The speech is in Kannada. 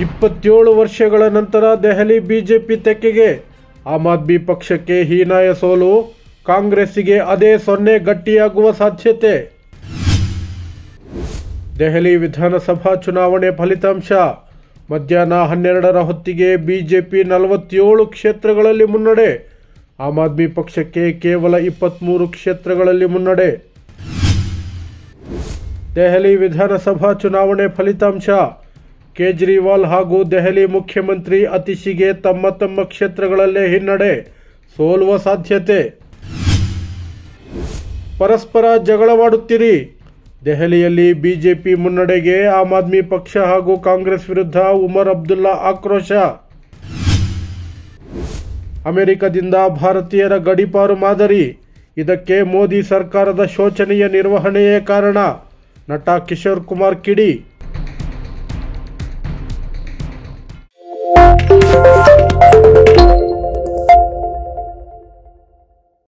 27 ವರ್ಷಗಳ ನಂತರ ದೆಹಲಿ ಬಿಜೆಪಿ ತೆಕ್ಕೆಗೆ. ಆಮ್ ಆದ್ಮಿ ಪಕ್ಷಕ್ಕೆ ಹೀನಾಯ ಸೋಲು, ಕಾಂಗ್ರೆಸ್ಸಿಗೆ ಅದೇ 0 ಗಟ್ಟಿಯಾಗುವ ಸಾಧ್ಯತೆ. ದೆಹಲಿ ವಿಧಾನಸಭಾ ಚುನಾವಣೆ ಫಲಿತಾಂಶ. ಮಧ್ಯಾಹ್ನ 12ರ ಹೊತ್ತಿಗೆ ಬಿಜೆಪಿ 47 ಕ್ಷೇತ್ರಗಳಲ್ಲಿ ಮುನ್ನಡೆ. ಆಮ್ ಆದ್ಮಿ ಪಕ್ಷಕ್ಕೆ ಕೇವಲ 23 ಕ್ಷೇತ್ರಗಳಲ್ಲಿ ಮುನ್ನಡೆ. ದೆಹಲಿ ವಿಧಾನಸಭಾ ಚುನಾವಣೆ ಫಲಿತಾಂಶ. ಕೇಜ್ರಿವಾಲ್ ಹಾಗೂ ದೆಹಲಿ ಮುಖ್ಯಮಂತ್ರಿ ಅತೀಶಿಗೆ ತಮ್ಮ ತಮ್ಮ ಕ್ಷೇತ್ರಗಳಲ್ಲೇ ಹಿನ್ನಡೆ, ಸೋಲುವ ಸಾಧ್ಯತೆ. ಪರಸ್ಪರ ಜಗಳವಾಡುತ್ತೀರಿ. ದೆಹಲಿಯಲ್ಲಿ ಬಿಜೆಪಿ ಮುನ್ನಡೆಗೆ ಆಮ್ ಆದ್ಮಿ ಪಕ್ಷ ಹಾಗೂ ಕಾಂಗ್ರೆಸ್ ವಿರುದ್ಧ ಉಮರ್ ಅಬ್ದುಲ್ಲಾ ಆಕ್ರೋಶ. ಅಮೆರಿಕದಿಂದ ಭಾರತೀಯರ ಗಡೀಪಾರು ಮಾದರಿ, ಇದಕ್ಕೆ ಮೋದಿ ಸರ್ಕಾರದ ಶೋಚನೀಯ ನಿರ್ವಹಣೆಯೇ ಕಾರಣ. ನಟ ಕಿಶೋರ್ ಕುಮಾರ್ ಕಿಡಿ.